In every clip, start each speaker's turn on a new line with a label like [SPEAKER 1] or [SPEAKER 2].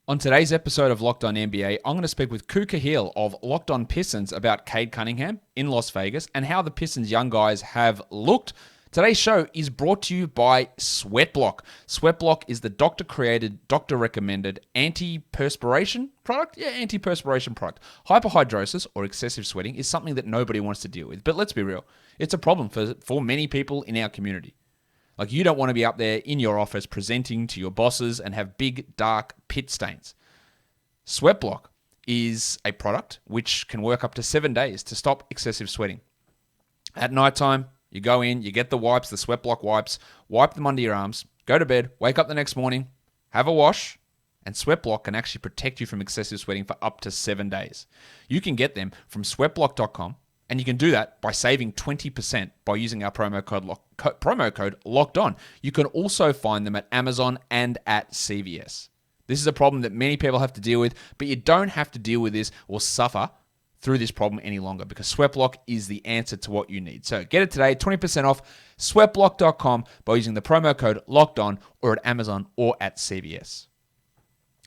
[SPEAKER 1] On today's episode of Locked On NBA, I'm going to speak with Khahil of Locked On Pistons about Cade Cunningham in Las Vegas and how the Pistons young guys have looked. Today's show is brought to you by SweatBlock. SweatBlock is the doctor-created, doctor-recommended anti-perspiration product. Yeah, anti-perspiration product. Hyperhidrosis or excessive sweating is something that nobody wants to deal with. But let's be real, it's a problem for many people in our community. Like, you don't want to be up there in your office presenting to your bosses and have big, dark pit stains. SweatBlock is a product which can work up to 7 days to stop excessive sweating. At nighttime, you go in, you get the wipes, the SweatBlock wipes, wipe them under your arms, go to bed, wake up the next morning, have a wash, and SweatBlock can actually protect you from excessive sweating for up to 7 days. You can get them from sweatblock.com. And you can do that by saving 20% by using our promo code Locked On. You can also find them at Amazon and at CVS. This is a problem that many people have to deal with, but you don't have to deal with this or suffer through this problem any longer because SweatBlock is the answer to what you need. So get it today, 20% off sweatblock.com by using the promo code Locked On or at Amazon or at CVS.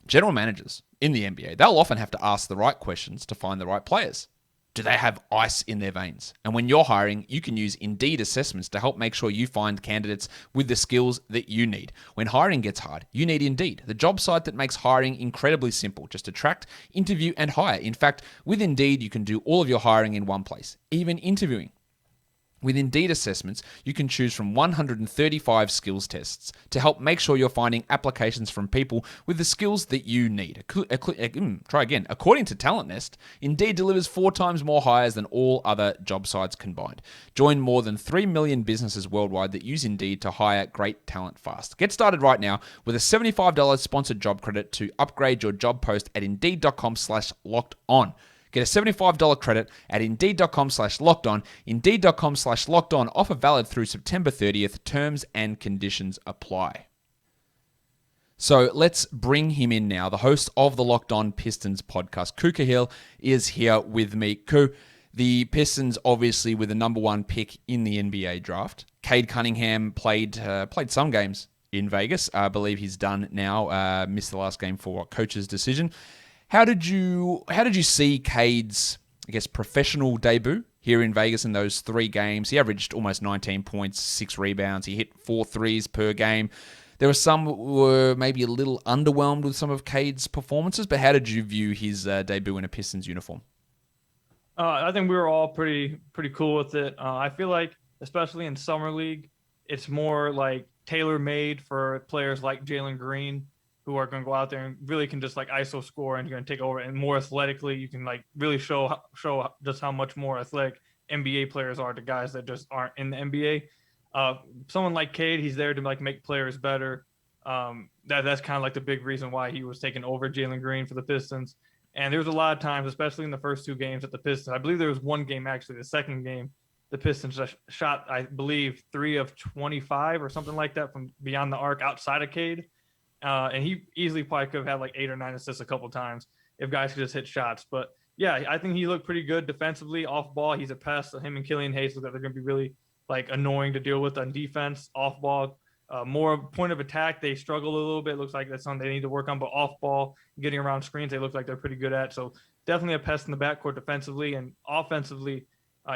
[SPEAKER 1] General managers in the NBA, they'll often have to ask the right questions to find the right players. Do they have ice in their veins? And when you're hiring, you can use Indeed assessments to help make sure you find candidates with the skills that you need. When hiring gets hard, you need Indeed, the job site that makes hiring incredibly simple. Just attract, interview, and hire. In fact, with Indeed, you can do all of your hiring in one place, even interviewing. With Indeed assessments, you can choose from 135 skills tests to help make sure you're finding applications from people with the skills that you need. Try again. According to Talent Nest, Indeed delivers 4 times more hires than all other job sites combined. Join more than 3 million businesses worldwide that use Indeed to hire great talent fast. Get started right now with a $75 sponsored job credit to upgrade your job post at Indeed.com/lockedon. Get a $75 credit at Indeed.com/lockedon. Indeed.com/lockedon. Offer valid through September 30th. Terms and conditions apply. So let's bring him in now. The host of the Locked On Pistons podcast, Khahil, is here with me. The Pistons, obviously, with the number 1 pick in the NBA draft. Cade Cunningham played some games in Vegas. I believe he's done now. Missed the last game for coach's decision. How did you see Cade's, professional debut here in Vegas in those 3 games? He averaged almost 19 points, 6 rebounds. He hit 4 threes per game. There were some who were maybe a little underwhelmed with some of Cade's performances, but how did you view his debut in a Pistons uniform?
[SPEAKER 2] I think we were all pretty cool with it. I feel like, especially in Summer League, it's more like tailor-made for players like Jalen Green, who are going to go out there and really can just like ISO score and going to take over, and more athletically, you can like really show just how much more athletic NBA players are to guys that just aren't in the NBA. Someone like Cade, he's there to like make players better. That's kind of like the big reason why he was taken over Jalen Green for the Pistons. And there was a lot of times, especially in the first 2 games at the Pistons. I believe there was one game, actually, the second game, the Pistons just shot, I believe, 3 of 25 or something like that from beyond the arc outside of Cade. And he easily probably could have had like 8 or 9 assists a couple times if guys could just hit shots. But yeah, I think he looked pretty good defensively. Off ball, he's a pest. Him and Killian Hayes look like they're going to be really like annoying to deal with on defense. Off ball, more point of attack, they struggle a little bit. Looks like that's something they need to work on. But off ball, getting around screens, they look like they're pretty good at. So definitely a pest in the backcourt defensively, and offensively,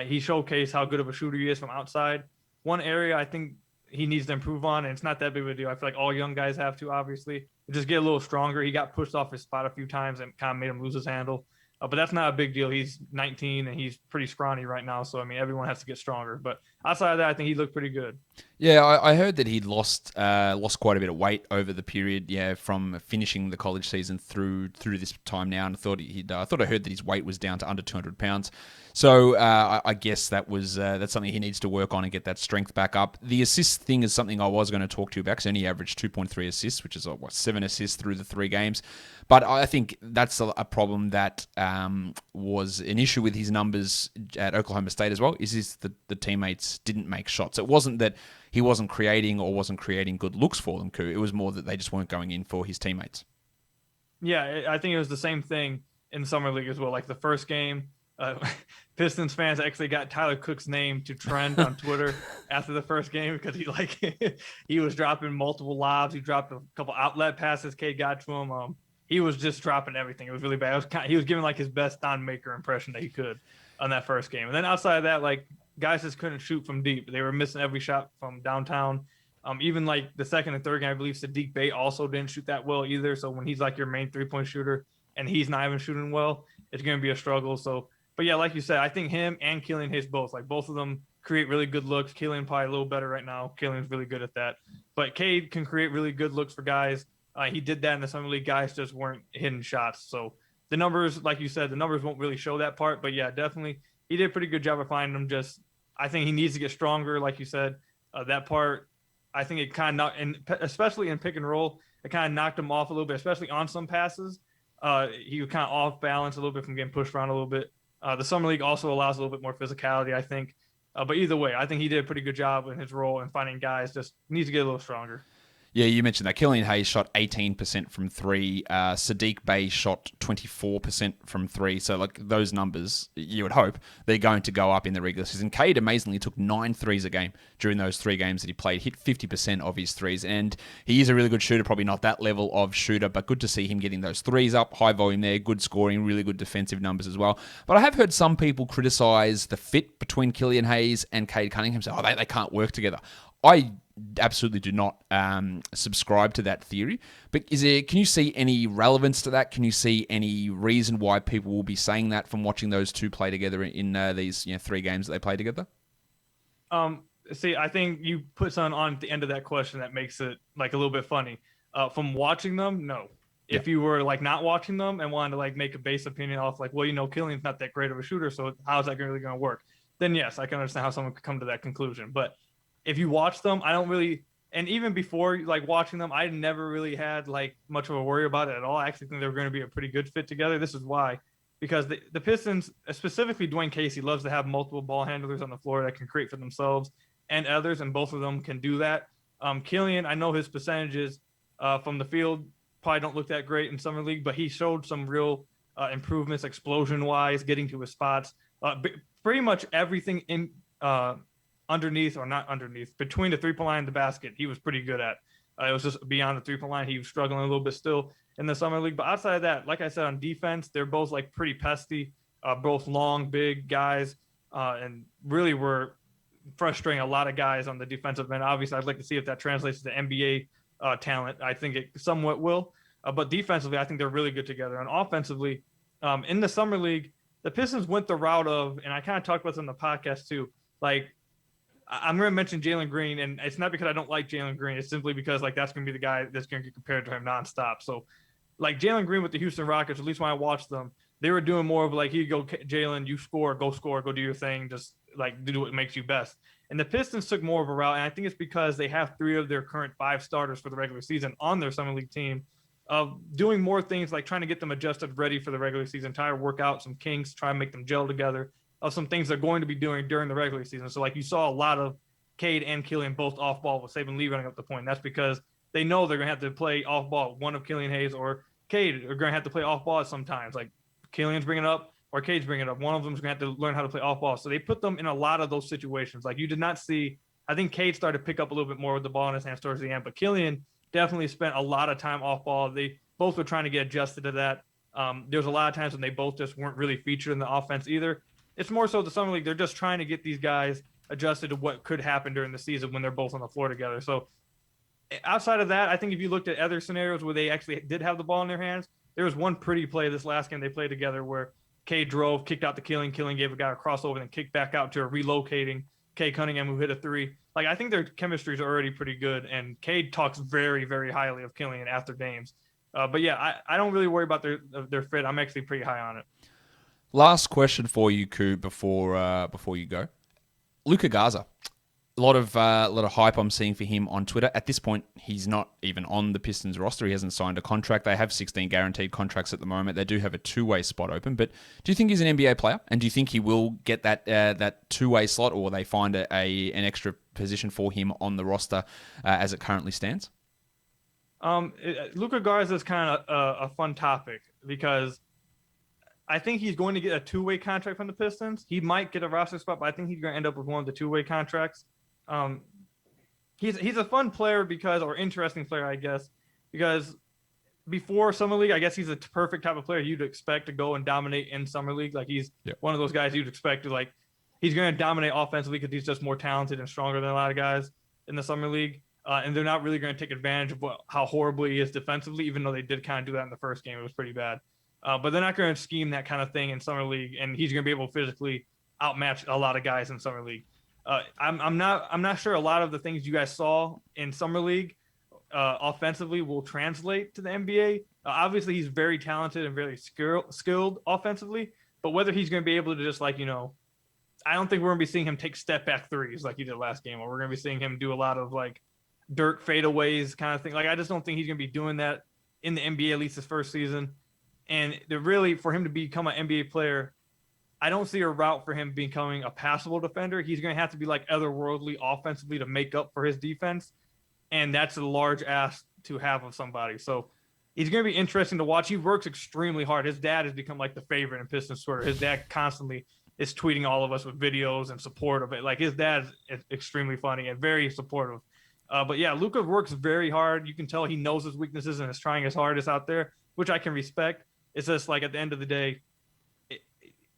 [SPEAKER 2] he showcased how good of a shooter he is from outside. One area I think he needs to improve on, and it's not that big of a deal. I feel like all young guys have to, obviously, just get a little stronger. He got pushed off his spot a few times and kind of made him lose his handle. But that's not a big deal. He's 19 and he's pretty scrawny right now. So, I mean, everyone has to get stronger. But outside of that, I think he looked pretty good.
[SPEAKER 1] Yeah, I heard that he'd lost quite a bit of weight over the period, from finishing the college season through this time now, and I thought I heard that his weight was down to under 200 pounds. So I guess that's something he needs to work on and get that strength back up. The assist thing is something I was going to talk to you about, because he only averaged 2.3 assists, which is 7 assists through the 3 games. But I think that's a problem that was an issue with his numbers at Oklahoma State as well, is the teammates didn't make shots. It wasn't that he wasn't creating good looks for them, It was more that they just weren't going in for his teammates.
[SPEAKER 2] Yeah, I think it was the same thing in Summer League as well. Like the first game, Pistons fans actually got Tyler Cook's name to trend on Twitter after the first game, because he was dropping multiple lobs. He dropped a couple outlet passes Cade got to him. he was just dropping everything. It was really bad. He was giving like his best Don Maker impression that he could on that first game. And then outside of that, like guys just couldn't shoot from deep. They were missing every shot from downtown. Even like the second and third game, I believe Sadiq Bey also didn't shoot that well either. So when he's like your main 3-point shooter and he's not even shooting well, it's going to be a struggle. So, but yeah, like you said, I think him and Killian Hayes both of them create really good looks. Killian probably a little better right now. Killian's really good at that. But Cade can create really good looks for guys. He did that in the summer league. Guys just weren't hitting shots. So the numbers, like you said, the numbers won't really show that part. But yeah, definitely he did a pretty good job of finding them. Just I think he needs to get stronger, like you said. That part, I think it kind of, and especially in pick and roll, it kind of knocked him off a little bit, especially on some passes. He was kind of off balance a little bit from getting pushed around a little bit. The summer league also allows a little bit more physicality, I think. But either way, I think he did a pretty good job in his role and finding guys. Just needs to get a little stronger.
[SPEAKER 1] Yeah, you mentioned that. Killian Hayes shot 18% from three. Sadiq Bey shot 24% from three. So, like, those numbers, you would hope, they're going to go up in the regular season. Cade amazingly took 9 threes a game during those 3 games that he played, hit 50% of his threes. And he is a really good shooter, probably not that level of shooter, but good to see him getting those threes up, high volume there, good scoring, really good defensive numbers as well. But I have heard some people criticize the fit between Killian Hayes and Cade Cunningham. So, they can't work together. I absolutely do not subscribe to that theory. But can you see any relevance to that? Can you see any reason why people will be saying that from watching those two play together in these 3 games that they play together?
[SPEAKER 2] See, I think you put something on at the end of that question that makes it like a little bit funny. From watching them, no.
[SPEAKER 1] Yeah.
[SPEAKER 2] If you were like not watching them and wanted to like make a base opinion off like, well, Killian's not that great of a shooter, so how's that really going to work? Then yes, I can understand how someone could come to that conclusion. But if you watch them, I don't really, and even before like watching them, I never really had like much of a worry about it at all. I actually think they were going to be a pretty good fit together. This is why, because the Pistons, specifically Dwayne Casey, loves to have multiple ball handlers on the floor that can create for themselves and others, and both of them can do that. Killian, I know his percentages from the field probably don't look that great in summer league, but he showed some real improvements explosion-wise, getting to his spots. Pretty much everything in underneath or not underneath, between the 3-point line and the basket, he was pretty good at. It was just beyond the 3-point line. He was struggling a little bit still in the summer league. But outside of that, like I said, on defense, they're both like pretty pesty, both long, big guys, and really were frustrating a lot of guys on the defensive end. Obviously, I'd like to see if that translates to NBA talent. I think it somewhat will. But defensively, I think they're really good together. And offensively, in the summer league, the Pistons went the route of, and I kind of talked about this in the podcast too, like, I'm going to mention Jalen Green, and it's not because I don't like Jalen Green. It's simply because, like, that's going to be the guy that's going to get compared to him nonstop. So, like, Jalen Green with the Houston Rockets, at least when I watched them, they were doing more of, like, here you go, Jalen, you score, go do your thing, just, like, do what makes you best. And the Pistons took more of a route, and I think it's because they have 3 of their current 5 starters for the regular season on their summer league team, of doing more things like trying to get them adjusted, ready for the regular season, try to work out some kinks, try and make them gel together, of some things they're going to be doing during the regular season. So, like, you saw a lot of Cade and Killian both off ball with Saban Lee running up the point. That's because they know they're going to have to play off ball. One of Killian Hayes or Cade are going to have to play off ball sometimes. Like, Killian's bringing it up or Cade's bringing it up. One of them is going to have to learn how to play off ball. So they put them in a lot of those situations. Like, you did not see, I think Cade started to pick up a little bit more with the ball in his hands towards the end, but Killian definitely spent a lot of time off ball. They both were trying to get adjusted to that. There's a lot of times when they both just weren't really featured in the offense either. It's more so the summer league. They're just trying to get these guys adjusted to what could happen during the season when they're both on the floor together. So outside of that, I think if you looked at other scenarios where they actually did have the ball in their hands, there was one pretty play this last game they played together where Cade drove, kicked out to Killian. Killian gave a guy a crossover and then kicked back out to a relocating Cade Cunningham who hit a 3. Like, I think their chemistry is already pretty good, and Cade talks very, very highly of Killian after games. But yeah, I don't really worry about their fit. I'm actually pretty high on it.
[SPEAKER 1] Last question for you, Koo, before you go. Luka Garza. A lot of hype I'm seeing for him on Twitter. At this point, he's not even on the Pistons roster. He hasn't signed a contract. They have 16 guaranteed contracts at the moment. They do have a 2-way spot open. But do you think he's an NBA player? And do you think he will get that 2-way slot, or will they find an extra position for him on the roster as it currently stands?
[SPEAKER 2] Luka Garza is kind of a fun topic because I think he's going to get a 2-way contract from the Pistons. He might get a roster spot, but I think he's going to end up with one of the 2-way contracts. He's a fun player or interesting player, I guess, because before Summer League, I guess he's a perfect type of player you'd expect to go and dominate in Summer League. Like he's one of those guys you'd expect to like, he's going to dominate offensively because he's just more talented and stronger than a lot of guys in the Summer League. And they're not really going to take advantage of how horrible he is defensively, even though they did kind of do that in the first game. It was pretty bad. But they're not going to scheme that kind of thing in Summer League, and he's going to be able to physically outmatch a lot of guys in Summer League. I'm not sure a lot of the things you guys saw in Summer League offensively will translate to the NBA. Obviously, he's very talented and very skilled offensively, but whether he's going to be able to just like, I don't think we're going to be seeing him take step back threes like he did last game, or we're going to be seeing him do a lot of like Dirk fadeaways kind of thing. Like I just don't think he's going to be doing that in the NBA, at least his first season. And really, for him to become an NBA player, I don't see a route for him becoming a passable defender. He's going to have to be like otherworldly offensively to make up for his defense. And that's a large ask to have of somebody. So he's going to be interesting to watch. He works extremely hard. His dad has become like the favorite in Pistons Twitter. His dad constantly is tweeting all of us with videos and support of it. Like his dad is extremely funny and very supportive. But yeah, Luka works very hard. You can tell he knows his weaknesses and is trying his hardest out there, which I can respect. It's just like at the end of the day,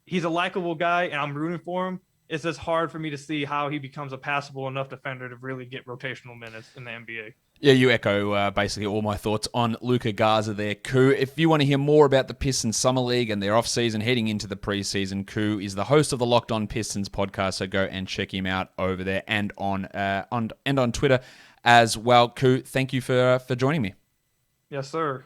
[SPEAKER 2] he's a likable guy and I'm rooting for him. It's just hard for me to see how he becomes a passable enough defender to really get rotational minutes in the NBA.
[SPEAKER 1] Yeah, you echo basically all my thoughts on Luka Garza there, Khahil. If you want to hear more about the Pistons Summer League and their off-season heading into the preseason, Khahil is the host of the Locked On Pistons podcast, so go and check him out over there and on Twitter as well. Khahil, thank you for joining me.
[SPEAKER 2] Yes, sir.